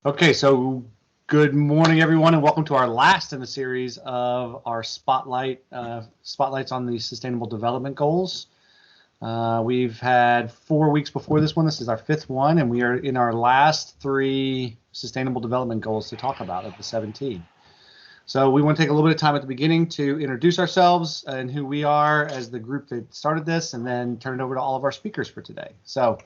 Okay, so good morning, everyone, and welcome to our last in the series of our spotlights on the Sustainable Development Goals. We've had 4 weeks before this one. This is our 5th one, and we are in our last 3 Sustainable Development Goals to talk about of the 17. So we want to take a little bit of time at the beginning to introduce ourselves and who we are as the group that started this, and then turn it over to all of our speakers for today. So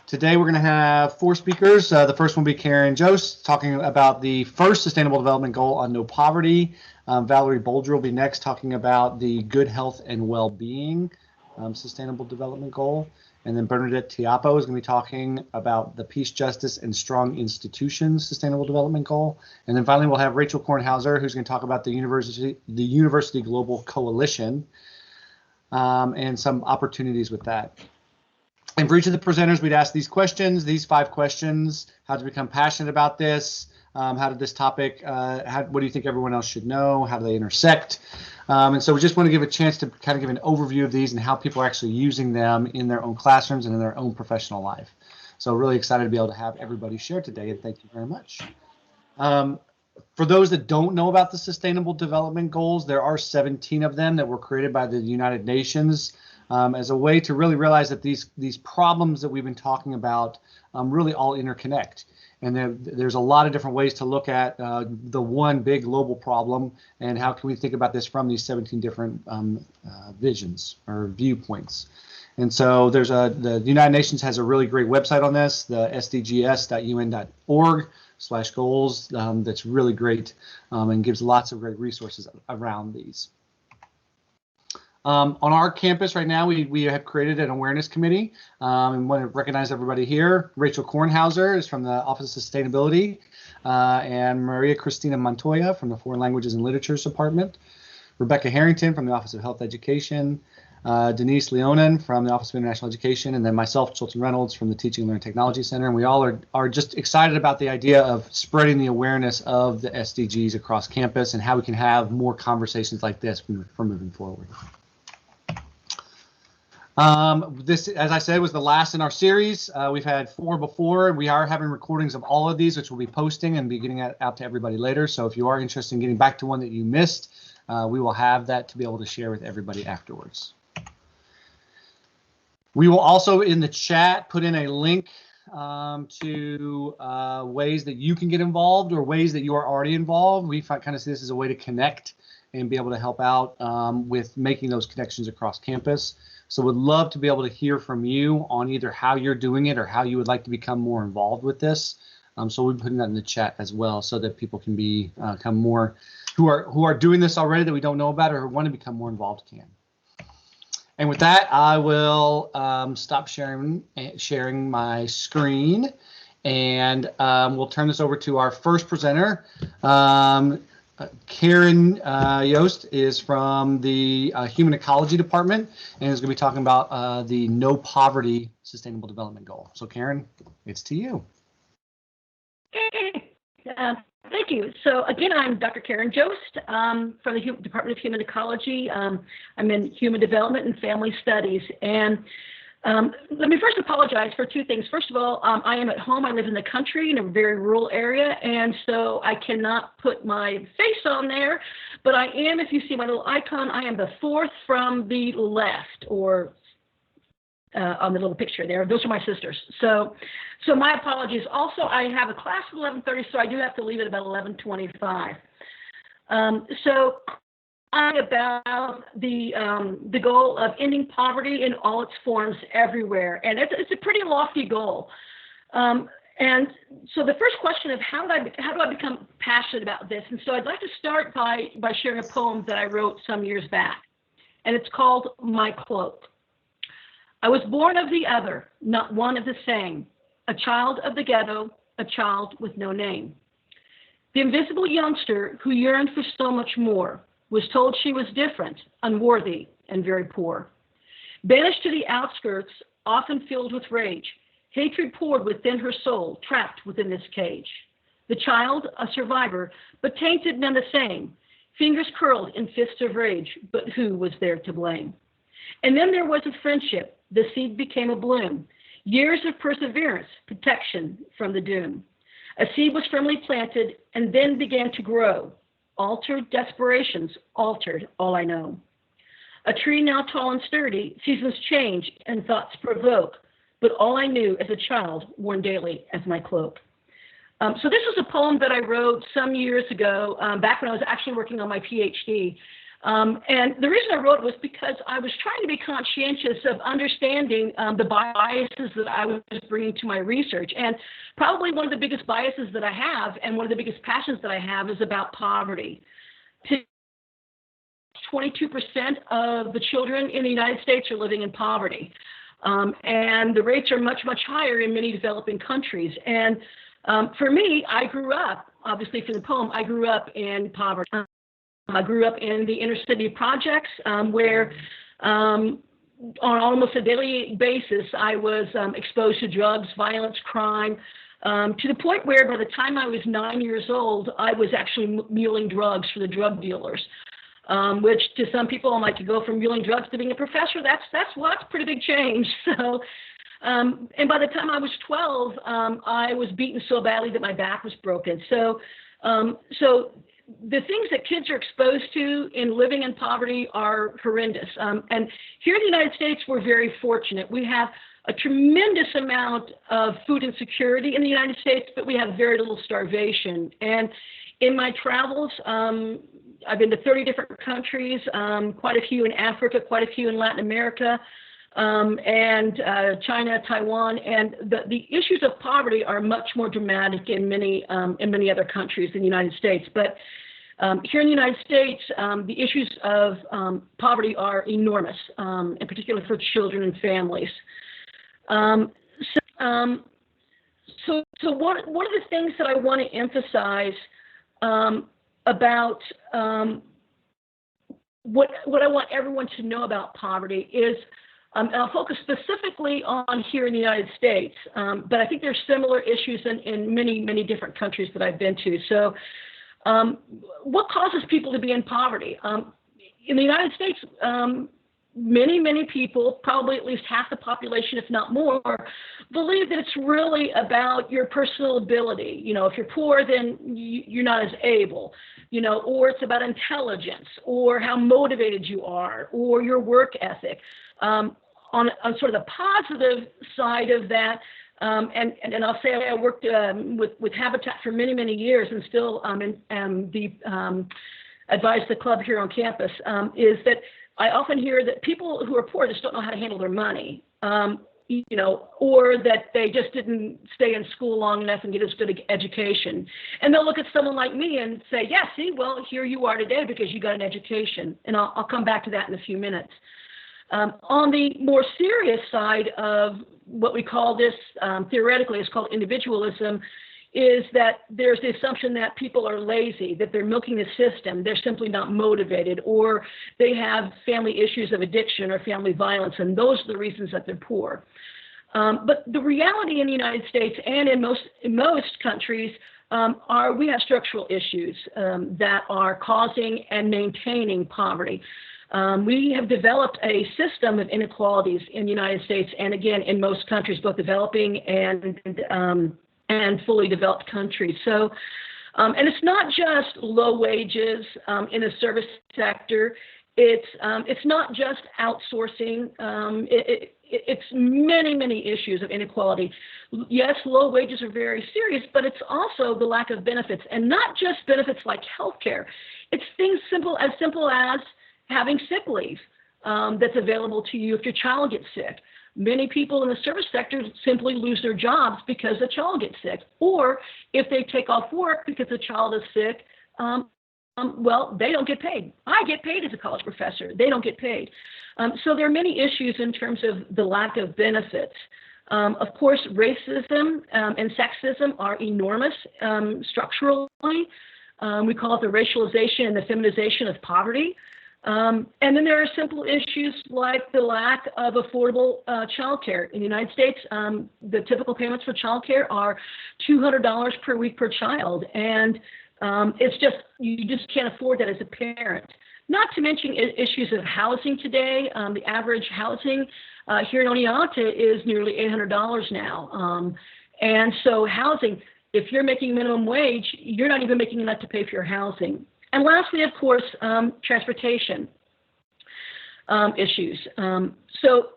today we're going to have 4 speakers. The first one will be Karen Joest, talking about the first Sustainable Development Goal on no poverty. Valerie Bolger will be next, talking about the good health and well-being Sustainable Development Goal. And then Bernadette Tiapo is going to be talking about the Peace, Justice, and Strong Institutions Sustainable Development Goal. And then finally, we'll have Rachel Kornhauser, who's going to talk about the University Global Coalition and some opportunities with that. And for each of the presenters, we'd ask these questions, these 5 questions: how to become passionate about this, how did this topic, what do you think everyone else should know, how do they intersect? And so we just want to give a chance to kind of give an overview of these and how people are actually using them in their own classrooms and in their own professional life. So really excited to be able to have everybody share today, and thank you very much. For those that don't know about the Sustainable Development Goals, there are 17 of them that were created by the United Nations as a way to really realize that these problems that we've been talking about really all interconnect. And there's a lot of different ways to look at the one big global problem, and how can we think about this from these 17 different visions or viewpoints. And so the United Nations has a really great website on this, the sdgs.un.org/goals, that's really great and gives lots of great resources around these. On our campus right now, we have created an awareness committee and want to recognize everybody here. Rachel Kornhauser is from the Office of Sustainability, and Maria Cristina Montoya from the Foreign Languages and Literatures Department, Rebecca Harrington from the Office of Health Education, Denise Leonin from the Office of International Education, and then myself, Chilton Reynolds, from the Teaching and Learning Technology Center. And we all are just excited about the idea of spreading the awareness of the SDGs across campus and how we can have more conversations like this for moving forward. This, as I said, was the last in our series. We've had 4 before. We are having recordings of all of these, which we'll be posting and be getting out to everybody later. So if you are interested in getting back to one that you missed, we will have that to be able to share with everybody afterwards. We will also in the chat put in a link to ways that you can get involved or ways that you are already involved. We kind of see this as a way to connect and be able to help out with making those connections across campus. So would love to be able to hear from you on either how you're doing it or how you would like to become more involved with this. So we're putting that in the chat as well, so that people can become more, who are doing this already that we don't know about or who want to become more involved can. And with that, I will stop sharing my screen, and we'll turn this over to our first presenter. Karen Joest is from the Human Ecology Department and is going to be talking about the No Poverty Sustainable Development Goal. So Karen, it's to you. Thank you. So again, I'm Dr. Karen Joest from the Department of Human Ecology. I'm in Human Development and Family Studies. And let me first apologize for 2 things. First of all, I am at home. I live in the country in a very rural area, and so I cannot put my face on there. But I am, if you see my little icon, I am the 4th from the left, or on the little picture there. Those are my sisters. So my apologies. Also, I have a class at 11:30, so I do have to leave at about 11:25. So about the goal of ending poverty in all its forms everywhere, and it's a pretty lofty goal. And so the first question of how do I become passionate about this? And so I'd like to start by sharing a poem that I wrote some years back, and it's called My Cloak. I was born of the other, not one of the same, a child of the ghetto, a child with no name. The invisible youngster who yearned for so much more was told she was different, unworthy, and very poor. Banished to the outskirts, often filled with rage, hatred poured within her soul, trapped within this cage. The child, a survivor, but tainted none the same, fingers curled in fists of rage, but who was there to blame? And then there was a friendship. The seed became a bloom. Years of perseverance, protection from the doom. A seed was firmly planted and then began to grow. Altered desperations, altered all I know. A tree now tall and sturdy, seasons change and thoughts provoke, but all I knew as a child worn daily as my cloak. So this was a poem that I wrote some years ago, back when I was actually working on my PhD. And the reason I wrote it was because I was trying to be conscientious of understanding the biases that I was bringing to my research. And probably one of the biggest biases that I have, and one of the biggest passions that I have, is about poverty. 22% of the children in the United States are living in poverty. And the rates are much, much higher in many developing countries. And for me, I grew up, obviously from the poem, I grew up in poverty. I grew up in the inner city projects where on almost a daily basis, I was exposed to drugs, violence, crime, to the point where by the time I was 9 years old, I was actually muling drugs for the drug dealers, which to some people, like, to go from muling drugs to being a professor, that's a pretty big change. So, and by the time I was 12, I was beaten so badly that my back was broken. So the things that kids are exposed to in living in poverty are horrendous. And here in the United States, we're very fortunate. We have a tremendous amount of food insecurity in the United States, but we have very little starvation. And in my travels, I've been to 30 different countries, quite a few in Africa, quite a few in Latin America, and China, Taiwan, and the issues of poverty are much more dramatic in many other countries in the United States. But here in the United States, the issues of poverty are enormous, in particular for children and families. So one of the things that I want to emphasize about what I want everyone to know about poverty is, and I'll focus specifically on here in the United States, but I think there's similar issues in many, many different countries that I've been to. So what causes people to be in poverty? In the United States, many people, probably at least half the population, if not more, believe that it's really about your personal ability. You know, if you're poor, then you're not as able, you know, or it's about intelligence, or how motivated you are, or your work ethic. On sort of the positive side of that, and I'll say I worked with Habitat for many years, and still advise the club here on campus, is that I often hear that people who are poor just don't know how to handle their money, you know, or that they just didn't stay in school long enough and get as good an education. And they'll look at someone like me and say, yeah, see, well, here you are today because you got an education. And I'll come back to that in a few minutes. On the more serious side of what we call this, theoretically, it's called individualism, is that there's the assumption that people are lazy, that they're milking the system, they're simply not motivated, or they have family issues of addiction or family violence, and those are the reasons that they're poor. But the reality in the United States and in most countries we have structural issues that are causing and maintaining poverty. We have developed a system of inequalities in the United States, and again, in most countries, both developing and fully developed countries. So, and it's not just low wages in the service sector. It's not just outsourcing. It's many issues of inequality. Yes, low wages are very serious, but it's also the lack of benefits, and not just benefits like healthcare. It's things as simple as having sick leave that's available to you if your child gets sick. Many people in the service sector simply lose their jobs because a child gets sick, or if they take off work because the child is sick, well, they don't get paid. I get paid as a college professor. They don't get paid. So there are many issues in terms of the lack of benefits. Of course, racism and sexism are enormous structurally. We call it the racialization and the feminization of poverty. And then there are simple issues like the lack of affordable childcare. In the United States, the typical payments for childcare are $200 per week per child. And it's just, you just can't afford that as a parent. not to mention issues of housing today. The average housing here in Oneonta is nearly $800 now. And so housing, if you're making minimum wage, you're not even making enough to pay for your housing. And lastly, of course, transportation issues. So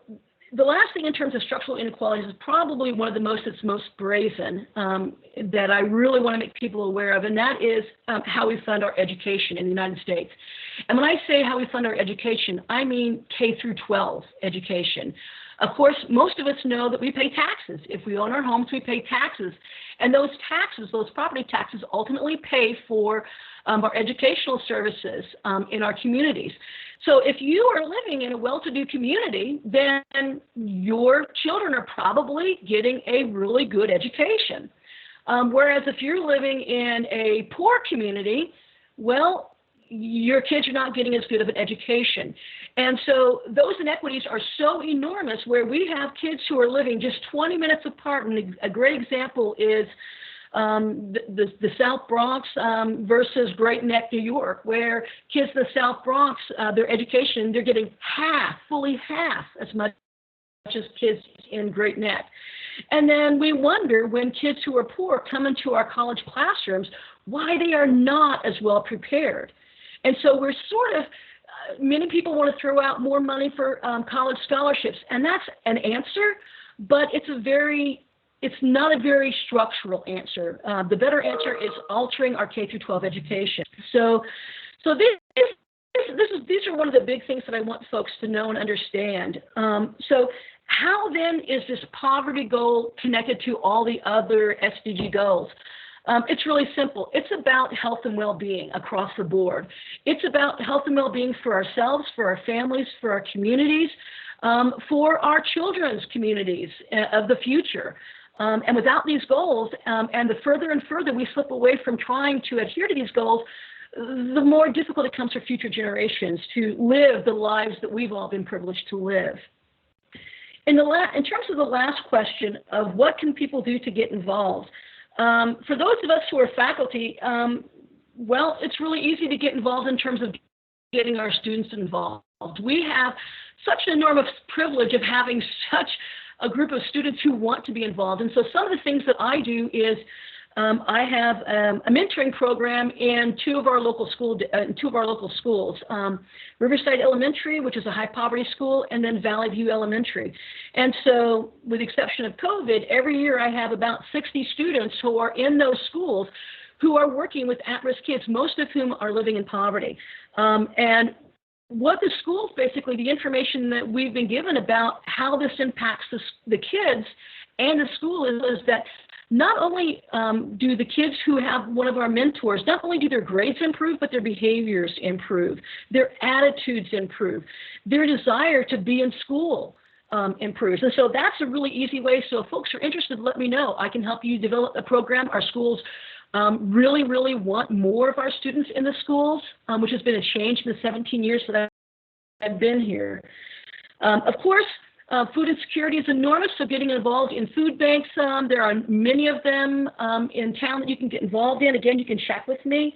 the last thing in terms of structural inequalities is probably one of the that's most brazen that I really want to make people aware of, and that is how we fund our education in the United States. And when I say how we fund our education, I mean K through 12 education. Of course, most of us know that we pay taxes. If we own our homes, we pay taxes. And those taxes, those property taxes, ultimately pay for our educational services in our communities. So if you are living in a well-to-do community, then your children are probably getting a really good education. Whereas if you're living in a poor community, well, your kids are not getting as good of an education. And so those inequities are so enormous where we have kids who are living just 20 minutes apart. And a great example is the South Bronx versus Great Neck, New York, where kids in the South Bronx, their education, they're getting fully half as much as kids in Great Neck. And then we wonder when kids who are poor come into our college classrooms, why they are not as well prepared. And so we're sort of, many people want to throw out more money for college scholarships, and that's an answer, but it's not a very structural answer. The better answer is altering our K through 12 education. So these are one of the big things that I want folks to know and understand. So how then is this poverty goal connected to all the other SDG goals? It's really simple. It's about health and well-being across the board. It's about health and well-being for ourselves, for our families, for our communities, for our children's communities of the future. And without these goals, and the further and further we slip away from trying to adhere to these goals, the more difficult it becomes for future generations to live the lives that we've all been privileged to live. In terms of the last question of what can people do to get involved, for those of us who are faculty, well, it's really easy to get involved in terms of getting our students involved. We have such an enormous privilege of having such a group of students who want to be involved. And so some of the things that I do is I have a mentoring program in two of our local schools, Riverside Elementary, which is a high poverty school, and then Valley View Elementary. And so with the exception of COVID, every year I have about 60 students who are in those schools who are working with at-risk kids, most of whom are living in poverty. And what the schools, basically the information that we've been given about how this impacts the kids and the school is that not only do the kids who have one of our mentors, not only do their grades improve, but their behaviors improve, their attitudes improve, their desire to be in school improves. And so that's a really easy way. So if folks are interested, let me know. I can help you develop a program. Our schools really, really want more of our students in the schools, which has been a change in the 17 years that I've been here. Of course, food insecurity is enormous, so getting involved in food banks, there are many of them in town that you can get involved in. Again, you can check with me.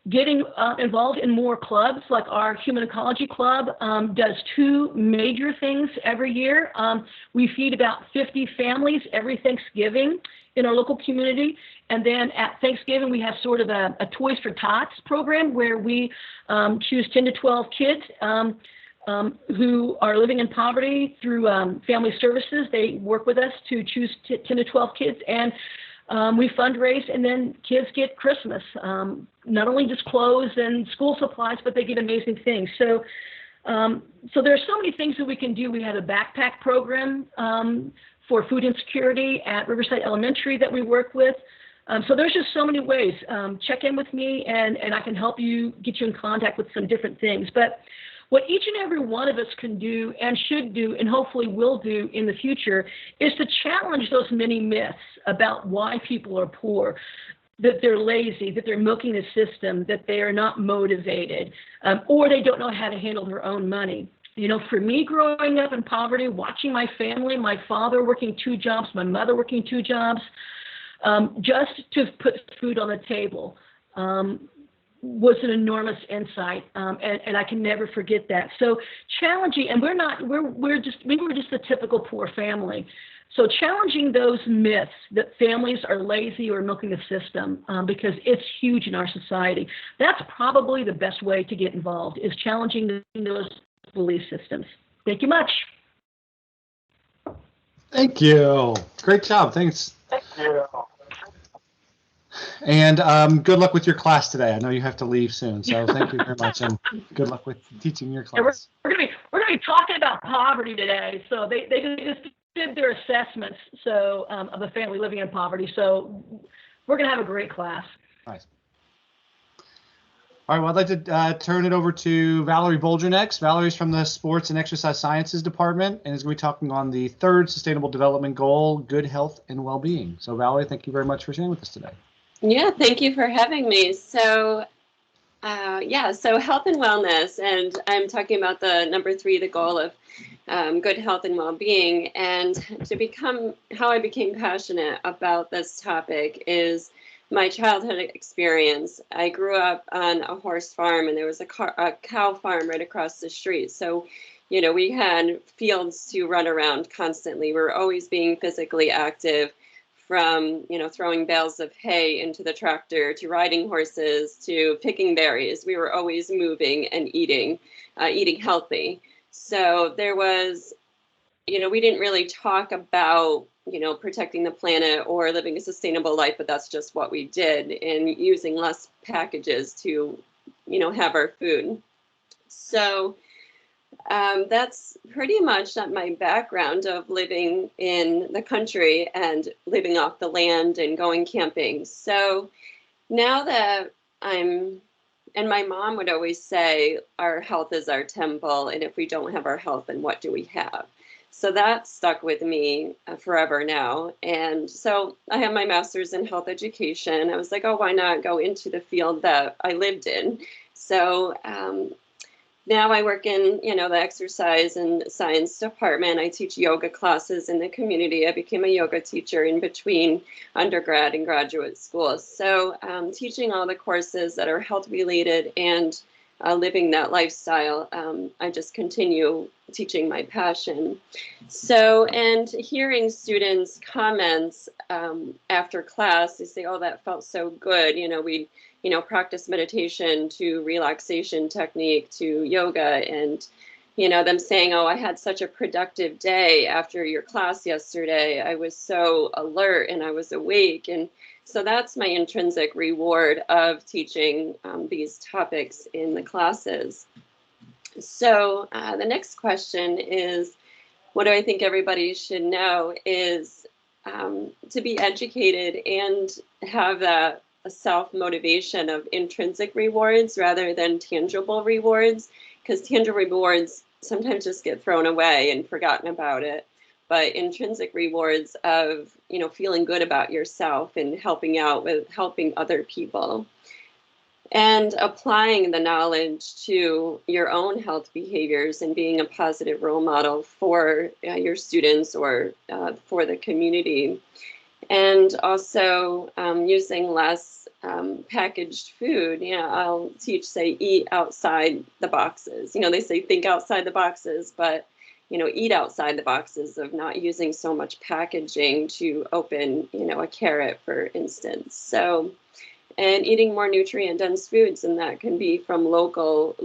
Getting involved in more clubs, like our Human Ecology Club does two major things every year. We feed about 50 families every Thanksgiving in our local community. And then at Thanksgiving, we have sort of a Toys for Tots program where we choose 10 to 12 kids who are living in poverty through family services. They work with us to choose 10 to 12 kids, and we fundraise, and then kids get Christmas. Not only just clothes and school supplies, but they get amazing things. So there are so many things that we can do. We have a backpack program for food insecurity at Riverside Elementary that we work with. So there's just so many ways. Check in with me, and I can help you, get you in contact with some different things. But what each and every one of us can do and should do and hopefully will do in the future is to challenge those many myths about why people are poor, that they're lazy, that they're milking the system, that they are not motivated, or they don't know how to handle their own money. You know, for me growing up in poverty, watching my family, my father working 2 jobs, my mother working 2 jobs, just to put food on the table. was an enormous insight, and I can never forget that. So challenging, and we were just the typical poor family. So challenging those myths that families are lazy or milking the system, because it's huge in our society. That's probably the best way to get involved, is challenging those belief systems. Thank you much. Thank you. Great job. Thanks. Thank you. And good luck with your class today. I know you have to leave soon, so thank you very much, and good luck with teaching your class. We're gonna be talking about poverty today. So they just did their assessments, so of a family living in poverty. So we're gonna have a great class. Nice. All right, well, I'd like to turn it over to Valerie Bolger next. Valerie's from the Sports and Exercise Sciences Department and is going to be talking on the third Sustainable Development Goal, good health and well-being. So Valerie, thank you very much for sharing with us today. Yeah, thank you for having me. So so health and wellness, and I'm talking about the number 3, the goal of good health and well-being. And how I became passionate about this topic is my childhood experience. I grew up on a horse farm, and there was a cow farm right across the street. So, we had fields to run around constantly. We were always being physically active, from, throwing bales of hay into the tractor, to riding horses, to picking berries. We were always moving and eating healthy. So there was, we didn't really talk about, protecting the planet or living a sustainable life, but that's just what we did, and using less packages to, have our food. So that's pretty much my background of living in the country and living off the land and going camping. So now that and my mom would always say, our health is our temple, and if we don't have our health, then what do we have? So that stuck with me forever now. And so I have my master's in health education. I was like, oh, why not go into the field that I lived in? So now I work in, the exercise and science department. I teach yoga classes in the community. I became a yoga teacher in between undergrad and graduate school. So teaching all the courses that are health related and living that lifestyle, I just continue teaching my passion. So, and hearing students' comments after class, they say, oh, that felt so good. We practice meditation to relaxation technique to yoga, and, them saying, oh, I had such a productive day after your class yesterday. I was so alert and I was awake. And so that's my intrinsic reward of teaching these topics in the classes. So the next question is, what do I think everybody should know is to be educated and have a self-motivation of intrinsic rewards rather than tangible rewards, because tangible rewards sometimes just get thrown away and forgotten about it. But intrinsic rewards of, feeling good about yourself and helping out with helping other people, and applying the knowledge to your own health behaviors and being a positive role model for your students or for the community. And also using less packaged food. I'll teach, say, eat outside the boxes. They say think outside the boxes, but eat outside the boxes of not using so much packaging to open, a carrot, for instance. So, and eating more nutrient-dense foods, and that can be from local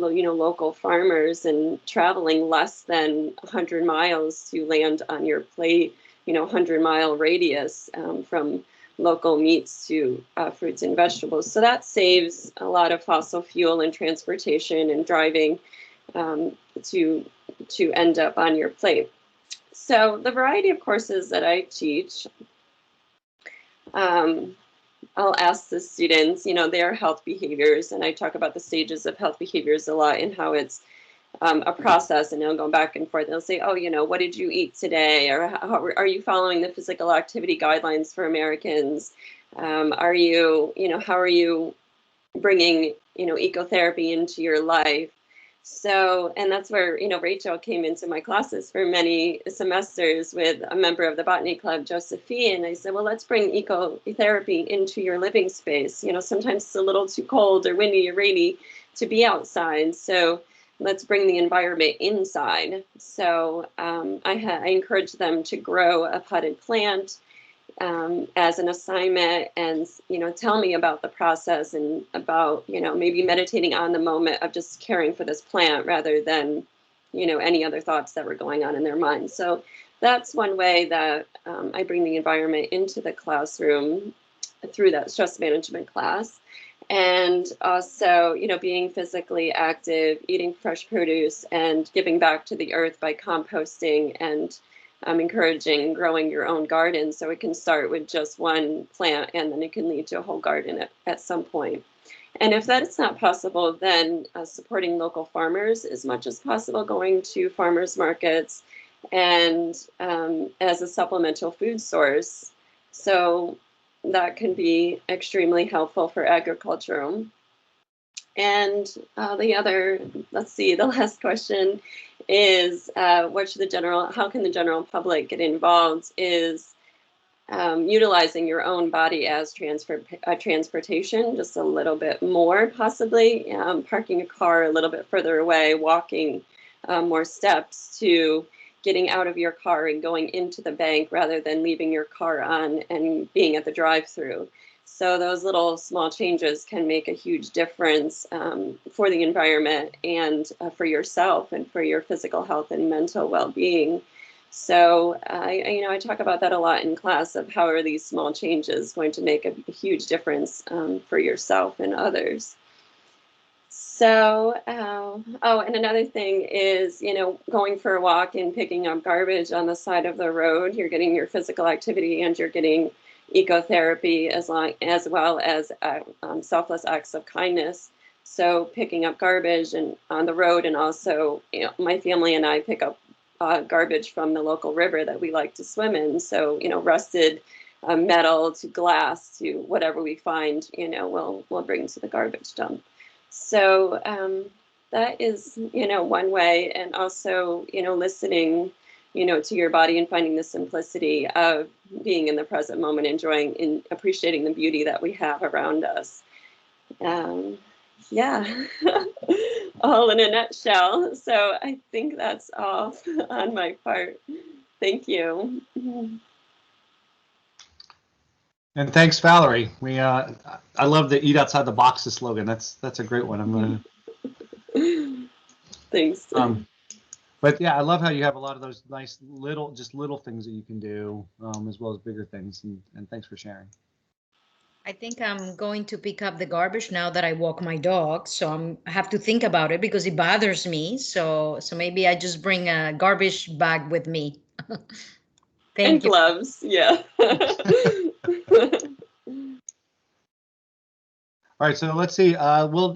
farmers, and traveling less than 100 miles to land on your plate, 100-mile radius from local meats to fruits and vegetables. So that saves a lot of fossil fuel and transportation and driving to end up on your plate. So the variety of courses that I teach, I'll ask the students, their health behaviors, and I talk about the stages of health behaviors a lot and how it's a process, and they'll go back and forth. They'll say, oh, what did you eat today? Or how, are you following the physical activity guidelines for Americans? Are you, how are you bringing, ecotherapy into your life? So, and that's where, Rachel came into my classes for many semesters with a member of the botany club, Josephine. I said, well, let's bring ecotherapy into your living space. Sometimes it's a little too cold or windy or rainy to be outside. So let's bring the environment inside. So I encourage them to grow a potted plant as an assignment, and tell me about the process and about maybe meditating on the moment of just caring for this plant rather than any other thoughts that were going on in their mind. So that's one way that I bring the environment into the classroom through that stress management class. And also being physically active, eating fresh produce, and giving back to the earth by composting and encouraging growing your own garden. So it can start with just one plant and then it can lead to a whole garden at some point. And if that is not possible, then supporting local farmers as much as possible, going to farmers markets and as a supplemental food source. So that can be extremely helpful for agriculture. And the last question is how can the general public get involved is utilizing your own body as transportation just a little bit more, possibly parking a car a little bit further away, walking more steps to getting out of your car and going into the bank rather than leaving your car on and being at the drive-through. So those little small changes can make a huge difference for the environment and for yourself and for your physical health and mental well-being. So I talk about that a lot in class of how are these small changes going to make a huge difference for yourself and others. So, and another thing is, going for a walk and picking up garbage on the side of the road. You're getting your physical activity and you're getting ecotherapy as well as selfless acts of kindness. So picking up garbage and on the road, and also, my family and I pick up garbage from the local river that we like to swim in. So, rusted metal to glass to whatever we find, we'll bring to the garbage dump. So that is, one way, and also, listening, to your body and finding the simplicity of being in the present moment, enjoying and appreciating the beauty that we have around us. Yeah, all in a nutshell. So I think that's all on my part. Thank you. And thanks, Valerie. I love the "Eat Outside the Boxes" slogan. That's a great one. I'm gonna. Thanks. But yeah, I love how you have a lot of those nice little things that you can do, as well as bigger things. And thanks for sharing. I think I'm going to pick up the garbage now that I walk my dog. So I have to think about it because it bothers me. So maybe I just bring a garbage bag with me. Thank you. Gloves, yeah. All right, so let's see. We'll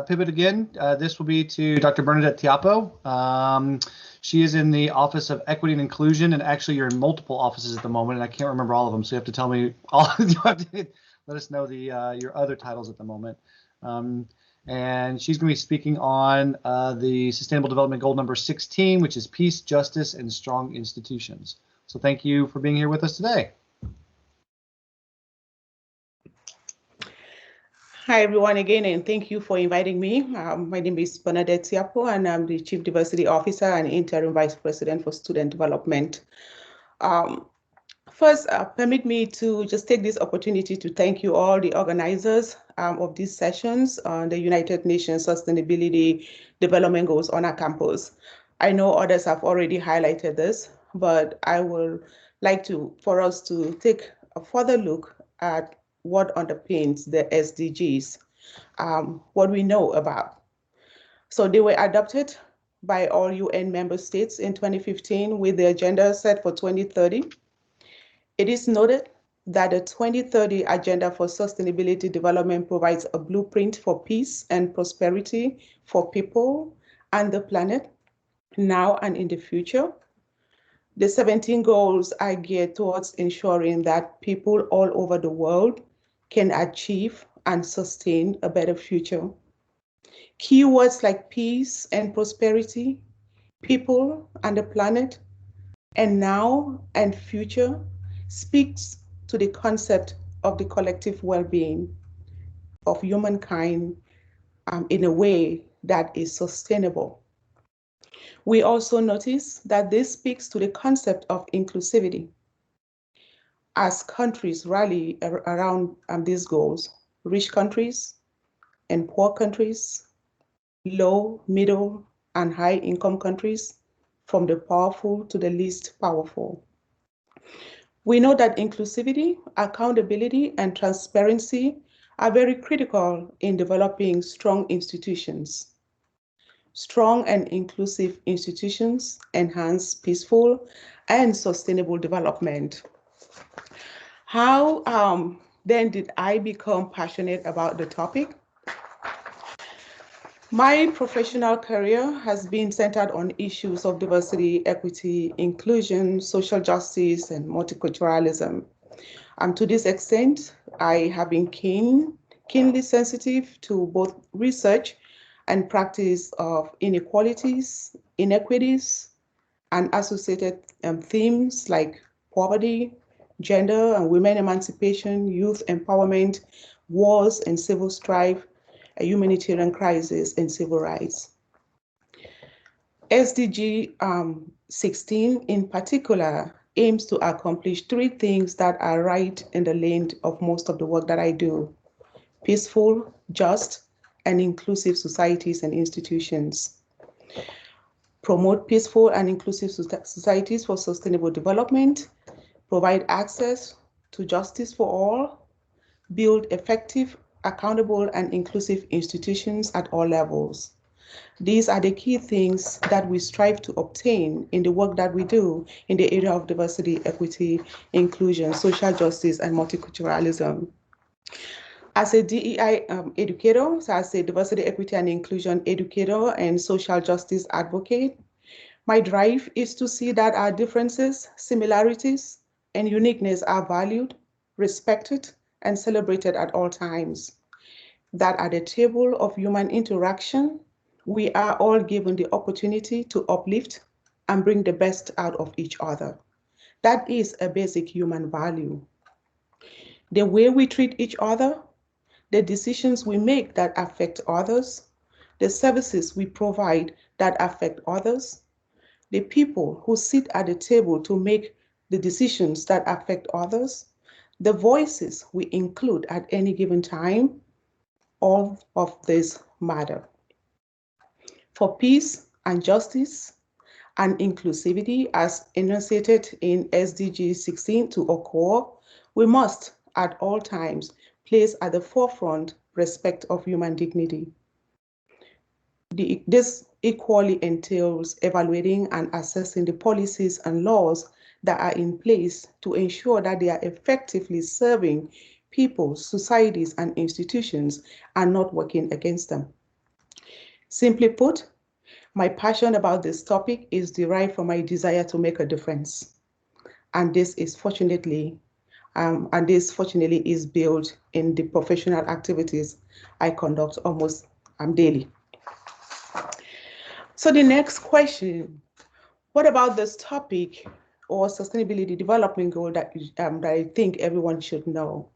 pivot again. This will be to Dr. Bernadette Tiapo. She is in the Office of Equity and Inclusion, and actually you're in multiple offices at the moment, and I can't remember all of them, so you have to tell me all. You have to let us know your other titles at the moment. And she's going to be speaking on the Sustainable Development Goal number 16, which is peace, justice, and strong institutions. So thank you for being here with us today. Hi, everyone, again, and thank you for inviting me. My name is Bernadette Tiapo, and I'm the Chief Diversity Officer and Interim Vice President for Student Development. First, permit me to just take this opportunity to thank you all, the organizers of these sessions on the United Nations Sustainability Development Goals on our campus. I know others have already highlighted this, but I would like for us to take a further look at what underpins the SDGs, what we know about. So they were adopted by all UN member states in 2015 with the agenda set for 2030. It is noted that the 2030 Agenda for Sustainability Development provides a blueprint for peace and prosperity for people and the planet now and in the future. The 17 goals are geared towards ensuring that people all over the world can achieve and sustain a better future. Keywords like peace and prosperity, people and the planet, and now and future speaks to the concept of the collective well-being of humankind in a way that is sustainable. We also notice that this speaks to the concept of inclusivity. As countries rally around these goals, rich countries and poor countries, low, middle, and high income countries, from the powerful to the least powerful. We know that inclusivity, accountability, and transparency are very critical in developing strong institutions. Strong and inclusive institutions enhance peaceful and sustainable development. How then did I become passionate about the topic? My professional career has been centered on issues of diversity, equity, inclusion, social justice, and multiculturalism. To this extent, I have been keenly sensitive to both research and practice of inequalities, inequities, and associated themes like poverty, gender and women emancipation, youth empowerment, wars and civil strife, a humanitarian crisis, and civil rights. SDG 16 in particular aims to accomplish three things that are right in the lane of most of the work that I do: peaceful, just, and inclusive societies and institutions. Promote peaceful and inclusive societies for sustainable development, provide access to justice for all, build effective, accountable, and inclusive institutions at all levels. These are the key things that we strive to obtain in the work that we do in the area of diversity, equity, inclusion, social justice, and multiculturalism. As a DEI educator, so as a diversity, equity, and inclusion educator and social justice advocate, my drive is to see that our differences, similarities, and uniqueness are valued, respected, and celebrated at all times. That at the table of human interaction, we are all given the opportunity to uplift and bring the best out of each other. That is a basic human value. The way we treat each other, the decisions we make that affect others, the services we provide that affect others, the people who sit at the table to make the decisions that affect others, the voices we include at any given time, all of this matter. For peace and justice and inclusivity as enunciated in SDG 16 to occur, we must at all times place at the forefront respect of human dignity. This equally entails evaluating and assessing the policies and laws that are in place to ensure that they are effectively serving people, societies, and institutions and not working against them. Simply put, my passion about this topic is derived from my desire to make a difference. And this is fortunately is built in the professional activities I conduct almost daily. So the next question, what about this topic or sustainability development goal that I think everyone should know?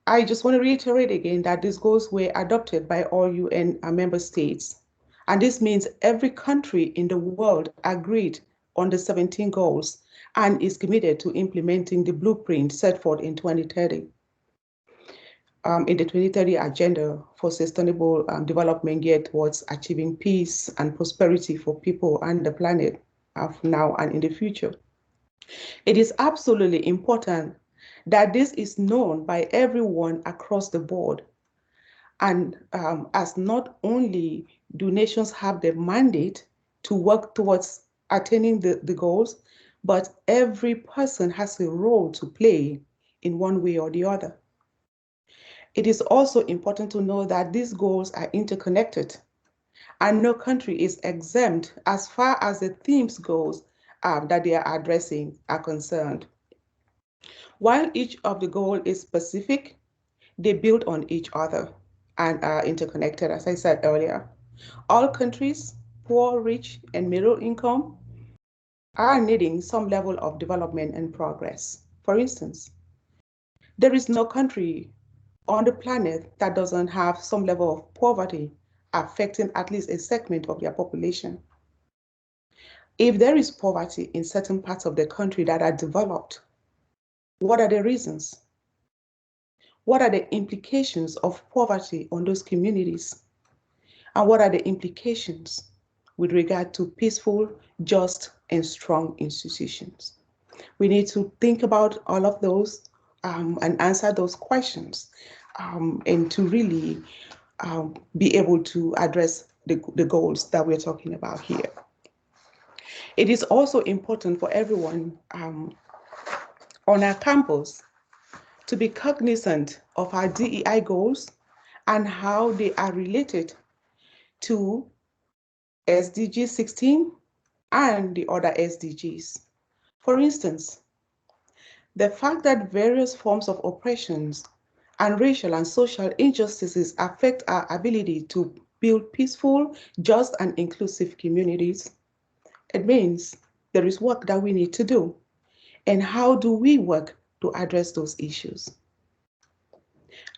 I just want to reiterate again that these goals were adopted by all UN member states. And this means every country in the world agreed on the 17 goals and is committed to implementing the blueprint set forth in 2030. In the 2030 Agenda for Sustainable Development geared towards achieving peace and prosperity for people and the planet of now and in the future. It is absolutely important that this is known by everyone across the board. And as not only do nations have the mandate to work towards attaining the goals, but every person has a role to play in one way or the other. It is also important to know that these goals are interconnected and no country is exempt as far as the themes goals that they are addressing are concerned. While each of the goals is specific, they build on each other and are interconnected, as I said earlier. All countries, poor, rich, and middle income, are needing some level of development and progress. For instance, there is no country on the planet that doesn't have some level of poverty affecting at least a segment of their population. If there is poverty in certain parts of the country that are developed, what are the reasons? What are the implications of poverty on those communities? And what are the implications with regard to peaceful, just, and strong institutions? We need to think about all of those and answer those questions and to really be able to address the goals that we're talking about here. It is also important for everyone on our campus to be cognizant of our DEI goals and how they are related to SDG 16 and the other SDGs. For instance, the fact that various forms of oppressions and racial and social injustices affect our ability to build peaceful, just, and inclusive communities, it means there is work that we need to do. And how do we work to address those issues?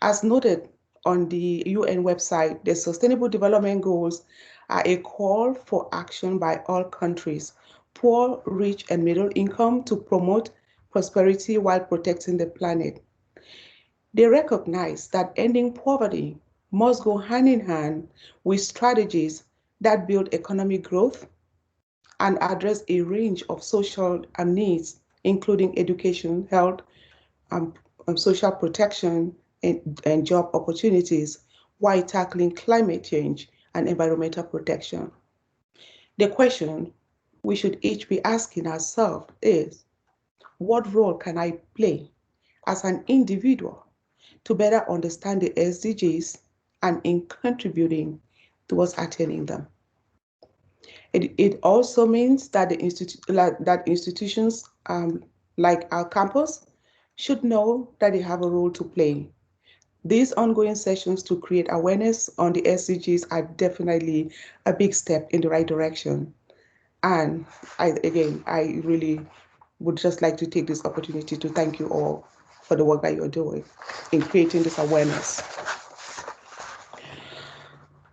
As noted on the UN website, the Sustainable Development Goals are a call for action by all countries, poor, rich, and middle income, to promote prosperity while protecting the planet. They recognize that ending poverty must go hand in hand with strategies that build economic growth and address a range of social needs, including education, health, social protection, and job opportunities, while tackling climate change and environmental protection. The question we should each be asking ourselves is, what role can I play as an individual to better understand the SDGs and in contributing towards attaining them? It also means that institutions like our campus should know that they have a role to play. These ongoing sessions to create awareness on the SDGs are definitely a big step in the right direction. And I really would just like to take this opportunity to thank you all for the work that you're doing in creating this awareness.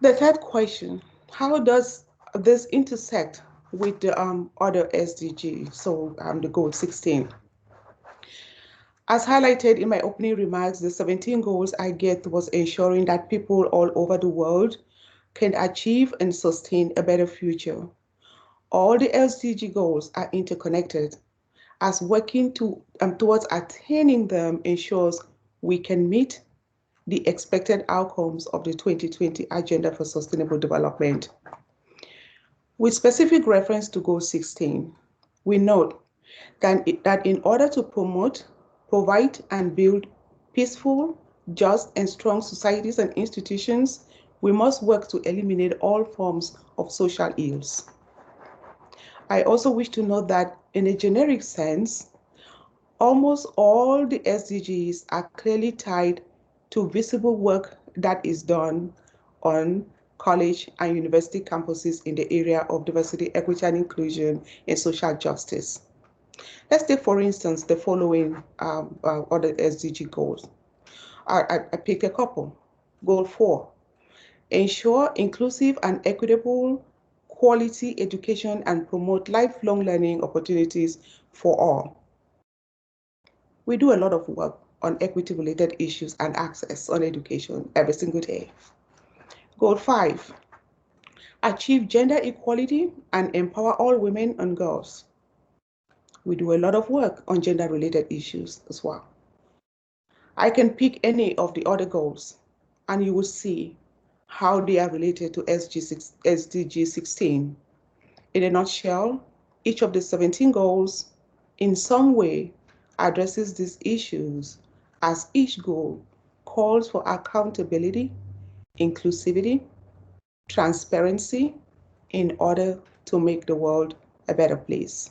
The third question, how does this intersect with the other SDG, so the goal 16? As highlighted in my opening remarks, the 17 goals I get was ensuring that people all over the world can achieve and sustain a better future. All the SDG goals are interconnected, as working towards attaining them ensures we can meet the expected outcomes of the 2020 Agenda for Sustainable Development. With specific reference to Goal 16, we note that in order to promote, provide, and build peaceful, just, and strong societies and institutions, we must work to eliminate all forms of social ills. I also wish to note that in a generic sense, almost all the SDGs are clearly tied to visible work that is done on college and university campuses in the area of diversity, equity, and inclusion and social justice. Let's take, for instance, the following other SDG goals. I picked a couple. Goal 4, ensure inclusive and equitable quality education and promote lifelong learning opportunities for all. We do a lot of work on equity-related issues and access on education every single day. Goal 5, achieve gender equality and empower all women and girls. We do a lot of work on gender-related issues as well. I can pick any of the other goals, and you will see how they are related to SDG 16. In a nutshell, each of the 17 goals in some way addresses these issues, as each goal calls for accountability, inclusivity, transparency in order to make the world a better place.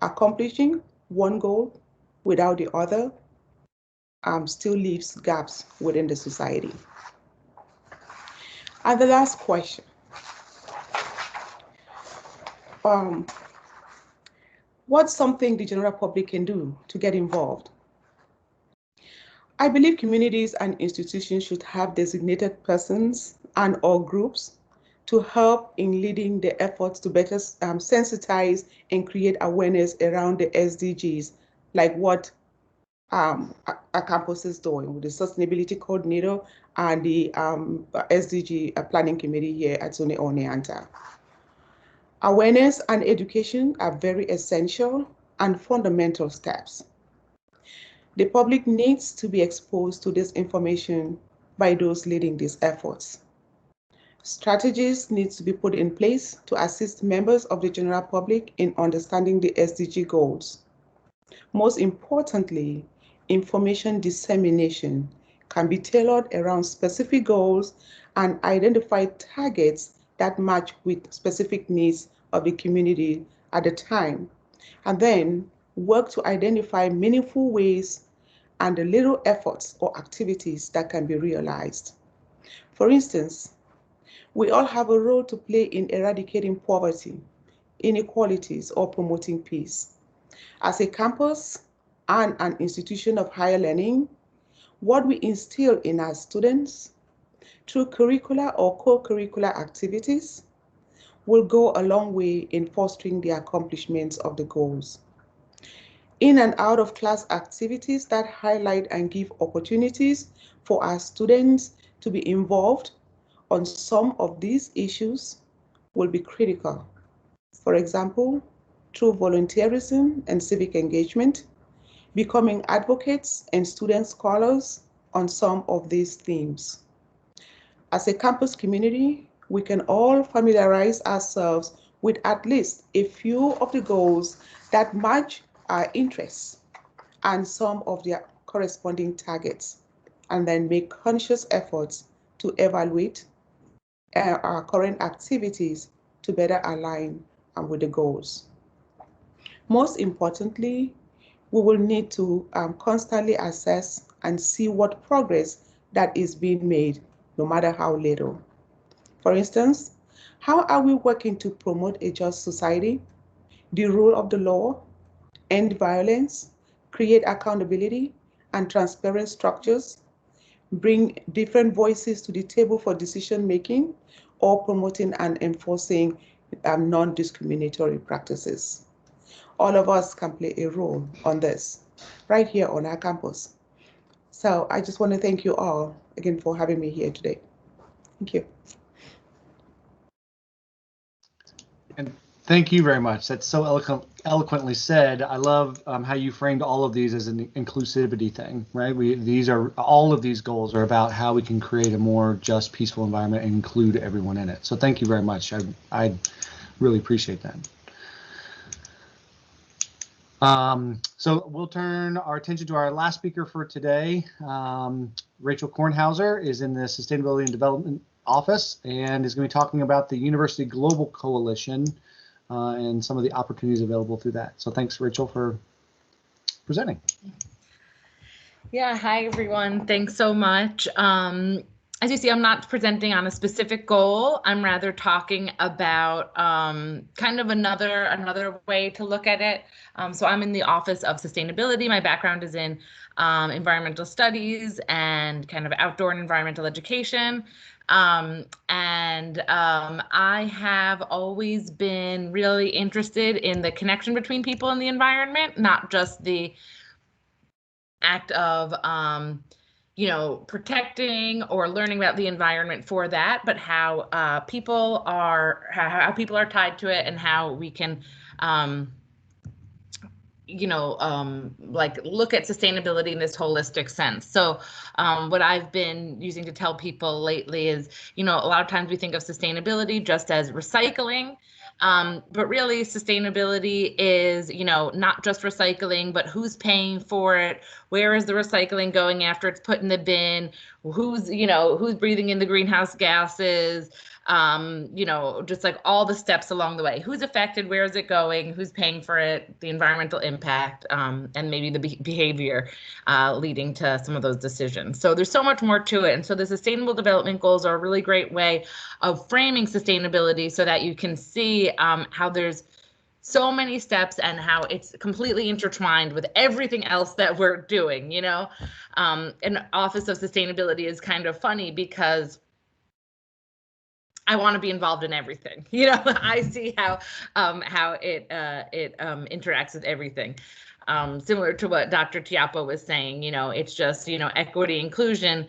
Accomplishing one goal without the other still leaves gaps within the society. And the last question. What's something the general public can do to get involved? I believe communities and institutions should have designated persons and or groups to help in leading the efforts to better sensitize and create awareness around the SDGs, like what our campus is doing with the Sustainability Coordinator and the SDG Planning Committee here at SUNY Oneanta. Awareness and education are very essential and fundamental steps. The public needs to be exposed to this information by those leading these efforts. Strategies need to be put in place to assist members of the general public in understanding the SDG goals. Most importantly, information dissemination can be tailored around specific goals and identify targets that match with specific needs of the community at the time, and then work to identify meaningful ways and the little efforts or activities that can be realized. For instance, we all have a role to play in eradicating poverty, inequalities, or promoting peace. As a campus and an institution of higher learning, what we instill in our students through curricular or co-curricular activities will go a long way in fostering the accomplishments of the goals. In and out of class activities that highlight and give opportunities for our students to be involved on some of these issues will be critical. For example, through volunteerism and civic engagement, becoming advocates and student scholars on some of these themes. As a campus community, we can all familiarize ourselves with at least a few of the goals that match our interests and some of their corresponding targets, and then make conscious efforts to evaluate our current activities to better align with the goals. Most importantly, we will need to constantly assess and see what progress that is being made, no matter how little. For instance, how are we working to promote a just society, the rule of the law, end violence, create accountability and transparent structures, bring different voices to the table for decision making, or promoting and enforcing non-discriminatory practices? All of us can play a role on this right here on our campus. So I just want to thank you all again for having me here today. Thank you. And thank you very much. That's so eloquently said. I love how you framed all of these as an inclusivity thing, right? All of these goals are about how we can create a more just, peaceful environment and include everyone in it. So thank you very much. I really appreciate that. So we'll turn our attention to our last speaker for today. Rachel Kornhauser is in the Sustainability and Development Office and is going to be talking about the University Global Coalition and some of the opportunities available through that. So thanks, Rachel, for presenting. Yeah, hi, everyone. Thanks so much. As you see, I'm not presenting on a specific goal. I'm rather talking about kind of another way to look at it. So I'm in the Office of Sustainability. My background is in environmental studies and kind of outdoor and environmental education. I have always been really interested in the connection between people and the environment, not just the act of protecting or learning about the environment for that, but how people are tied to it and how we can look at sustainability in this holistic sense. So what I've been using to tell people lately is, a lot of times we think of sustainability just as recycling. But really sustainability is, not just recycling, but who's paying for it? Where is the recycling going after it's put in the bin? Who's breathing in the greenhouse gases? just like all the steps along the way. Who's affected? Where is it going? Who's paying for it? The environmental impact, and maybe the behavior leading to some of those decisions. So there's so much more to it. And so the Sustainable Development Goals are a really great way of framing sustainability so that you can see how there's so many steps and how it's completely intertwined with everything else that we're doing, and Office of Sustainability is kind of funny because I want to be involved in everything. I see how it interacts with everything. Similar to what Dr. Tiapo was saying, it's just, equity, inclusion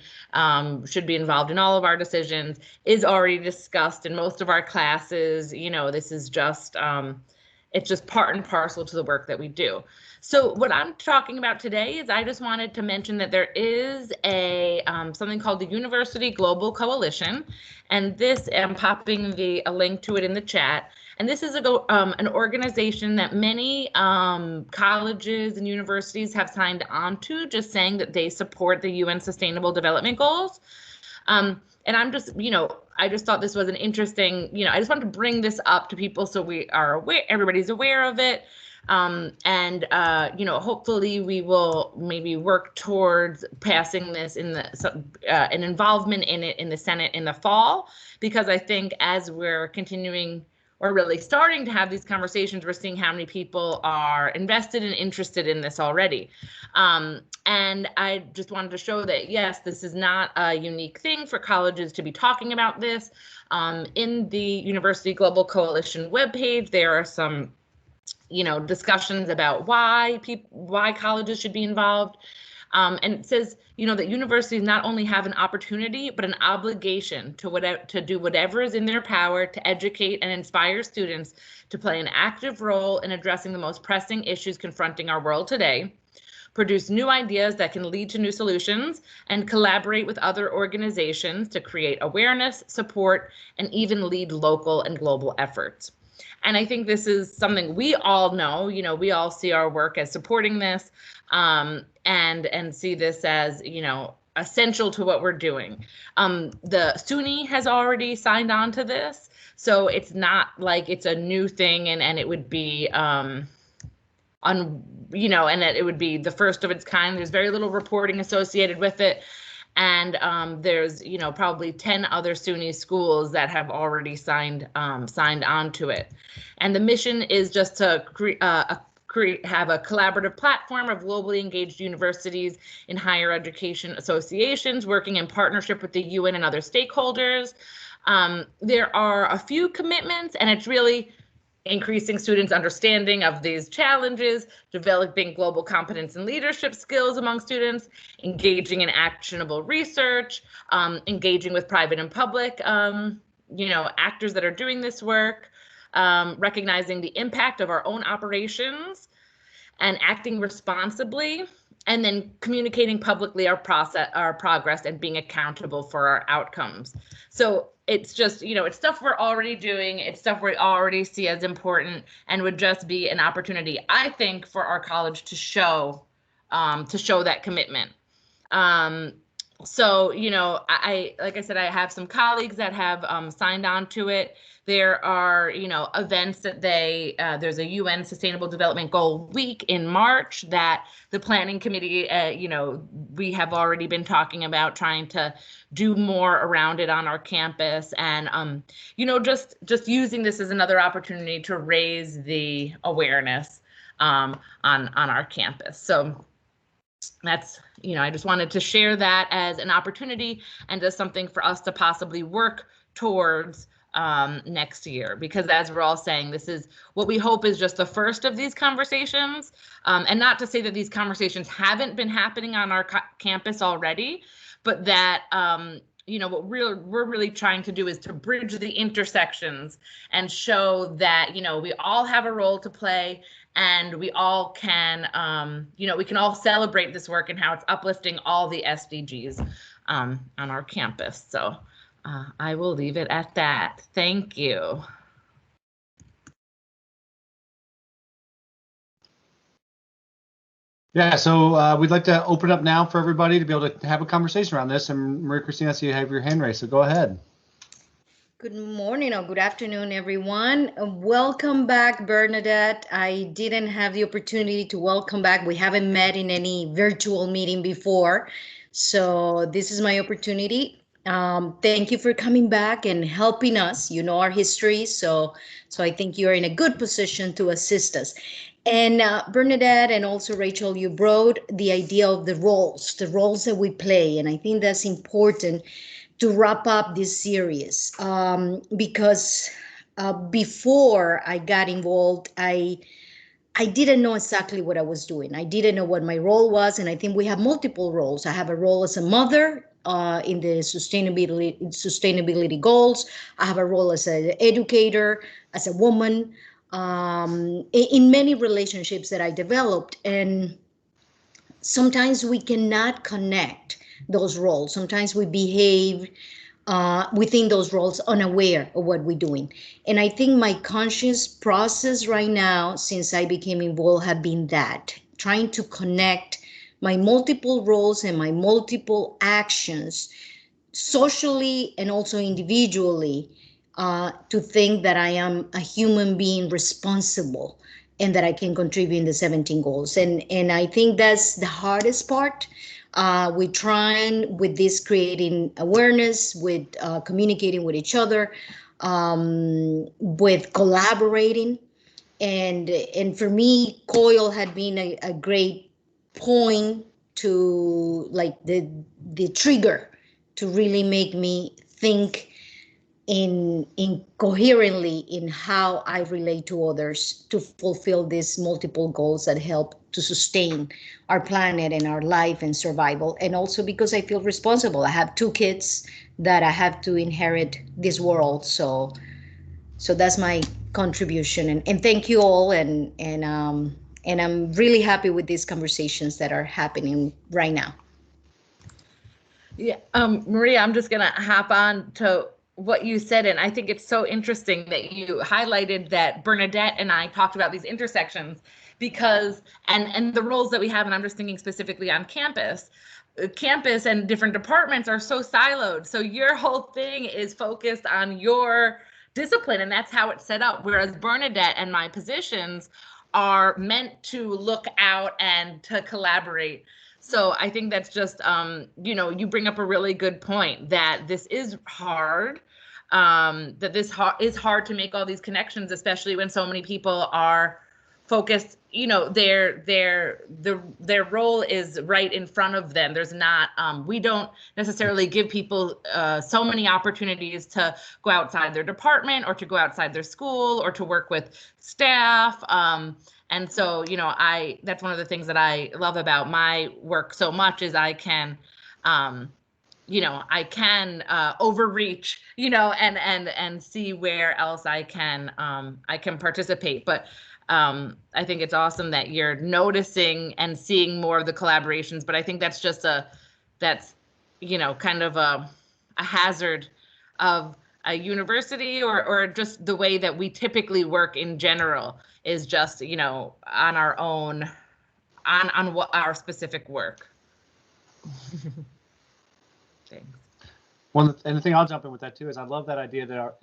should be involved in all of our decisions, is already discussed in most of our classes. This is just, it's just part and parcel to the work that we do. So what I'm talking about today is I just wanted to mention that there is a something called the University Global Coalition, and this, I'm popping a link to it in the chat. And this is an organization that many colleges and universities have signed on to, just saying that they support the UN Sustainable Development Goals. And I'm just, I just thought this was an interesting, I just wanted to bring this up to people so we are aware, everybody's aware of it. Hopefully we will maybe work towards passing this in an involvement in it in the Senate in the fall, because I think as we're continuing or really starting to have these conversations, we're seeing how many people are invested and interested in this already. And I just wanted to show that, yes, this is not a unique thing for colleges to be talking about this. In the University Global Coalition webpage, there are some, discussions about why colleges should be involved. And it says, that universities not only have an opportunity, but an obligation to do whatever is in their power to educate and inspire students to play an active role in addressing the most pressing issues confronting our world today, produce new ideas that can lead to new solutions, and collaborate with other organizations to create awareness, support, and even lead local and global efforts. And I think this is something we all know, we all see our work as supporting this, and see this as, essential to what we're doing. The SUNY has already signed on to this, so it's not like it's a new thing and it would be, and that it would be the first of its kind. There's very little reporting associated with it. And there's, probably 10 other SUNY schools that have already signed on to it. And the mission is just to have a collaborative platform of globally engaged universities in higher education associations working in partnership with the UN and other stakeholders. There are a few commitments, and it's really increasing students' understanding of these challenges, developing global competence and leadership skills among students, engaging in actionable research, engaging with private and public, actors that are doing this work, recognizing the impact of our own operations and acting responsibly, and then communicating publicly our progress and being accountable for our outcomes. So it's just, it's stuff we're already doing. It's stuff we already see as important, and would just be an opportunity, I think, for our college to show that commitment. So, like I said, I have some colleagues that have signed on to it. There are, events that there's a UN Sustainable Development Goal Week in March that the planning committee, we have already been talking about trying to do more around it on our campus, and, just using this as another opportunity to raise the awareness on our campus. So that's, I just wanted to share that as an opportunity and as something for us to possibly work towards next year, because as we're all saying, this is what we hope is just the first of these conversations, and not to say that these conversations haven't been happening on our campus already, but that what we're really trying to do is to bridge the intersections and show that we all have a role to play, and we all can we can all celebrate this work and how it's uplifting all the SDGs on our campus. So I will leave it at that. Thank you. Yeah, so we'd like to open up now for everybody to be able to have a conversation around this. And Maria Christina, I see you have your hand raised, so go ahead. Good morning or good afternoon, everyone. Welcome back, Bernadette. I didn't have the opportunity to welcome back. We haven't met in any virtual meeting before, so this is my opportunity. Thank you for coming back and helping us. You know our history, so I think you're in a good position to assist us. And Bernadette and also Rachel, you brought the idea of the roles that we play, and I think that's important to wrap up this series, because before I got involved, I didn't know exactly what I was doing. I didn't know what my role was, and I think we have multiple roles. I have a role as a mother in the sustainability goals. I have a role as an educator, as a woman, in many relationships that I developed, and sometimes we cannot connect those roles. Sometimes we behave within those roles unaware of what we're doing. And I think my conscious process right now, since I became involved, have been that, trying to connect my multiple roles and my multiple actions socially and also individually, to think that I am a human being responsible and that I can contribute in the 17 goals. And I think that's the hardest part. We're trying with this, creating awareness, with communicating with each other, with collaborating. And for me, COIL had been a great point to, like, the trigger to really make me think in coherently in how I relate to others to fulfill these multiple goals that help to sustain our planet and our life and survival. And also because I feel responsible. I have 2 kids that I have to inherit this world. So that's my contribution. And thank you all. And I'm really happy with these conversations that are happening right now. Yeah, Maria, I'm just gonna hop on to what you said, and I think it's so interesting that you highlighted that Bernadette and I talked about these intersections, because and the roles that we have, and I'm just thinking specifically on campus. Campus and different departments are so siloed, so your whole thing is focused on your discipline, and that's how it's set up. Whereas Bernadette and my positions are meant to look out and to collaborate. So I think that's just, you bring up a really good point, that this is hard, that this is hard to make all these connections, especially when so many people are focused, their role is right in front of them. There's not, we don't necessarily give people so many opportunities to go outside their department or to go outside their school or to work with staff. And so, that's one of the things that I love about my work so much, is I can, overreach, and see where else I can participate. But I think it's awesome that you're noticing and seeing more of the collaborations. But I think that's just kind of a hazard of a university, or just the way that we typically work in general, is just, on our own, on what our specific work. Thanks. And the thing I'll jump in with that too is I love that idea that,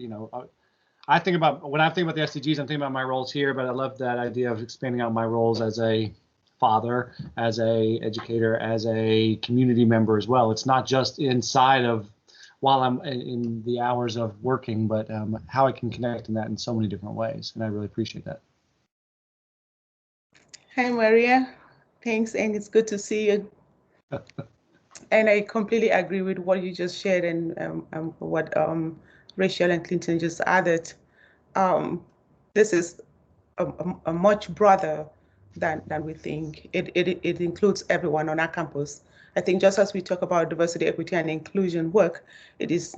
I think about, when I think about the SDGs, I'm thinking about my roles here, but I love that idea of expanding out my roles as a father, as a educator, as a community member as well. It's not just inside of while I'm in the hours of working, but how I can connect in that in so many different ways. And I really appreciate that. Hi, Maria. Thanks, and it's good to see you. And I completely agree with what you just shared, and what Rachel and Clinton just added. This is a much broader than we think. It includes everyone on our campus. I think just as we talk about diversity, equity, and inclusion work, it is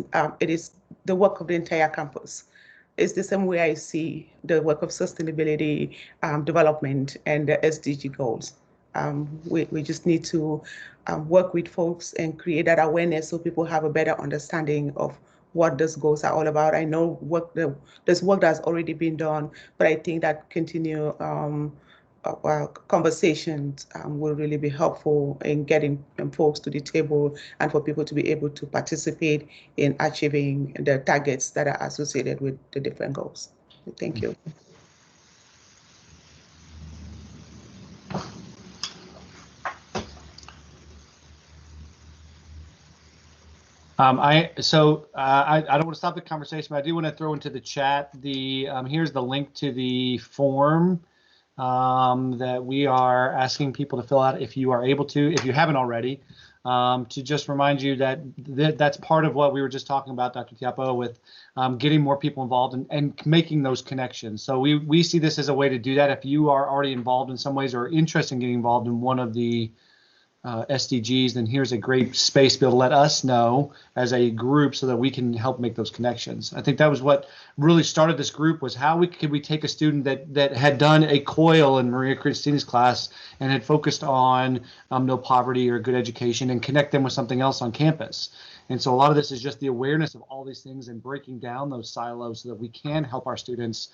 the work of the entire campus. It's the same way I see the work of sustainability, development, and the SDG goals. We just need to work with folks and create that awareness so people have a better understanding of what those goals are all about. I know there's work that's already been done, but I think that continue conversations will really be helpful in getting folks to the table and for people to be able to participate in achieving the targets that are associated with the different goals. Thank you. I don't want to stop the conversation, but I do want to throw into the chat the here's the link to the form that we are asking people to fill out if you are able to, if you haven't already, to just remind you that that's part of what we were just talking about, Dr. Tiapo, with getting more people involved and making those connections. So we see this as a way to do that. If you are already involved in some ways or interested in getting involved in one of the SDGs, then here's a great space to be able to let us know as a group so that we can help make those connections. I think that was what really started this group, was how could we take a student that had done a COIL in Maria Christina's class and had focused on no poverty or good education and connect them with something else on campus. And so a lot of this is just the awareness of all these things and breaking down those silos so that we can help our students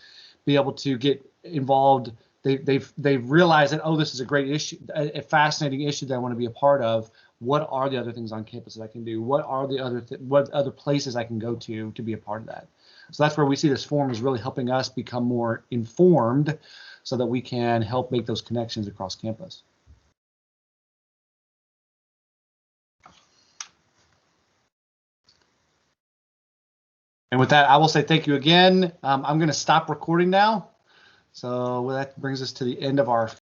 be able to get involved. They've realized that, oh, this is a great issue, a fascinating issue that I want to be a part of. What are the other things on campus that I can do? What are the what other places I can go to be a part of that? So that's where we see this forum is really helping us become more informed so that we can help make those connections across campus. And with that, I will say thank you again. I'm going to stop recording now. So that brings us to the end of our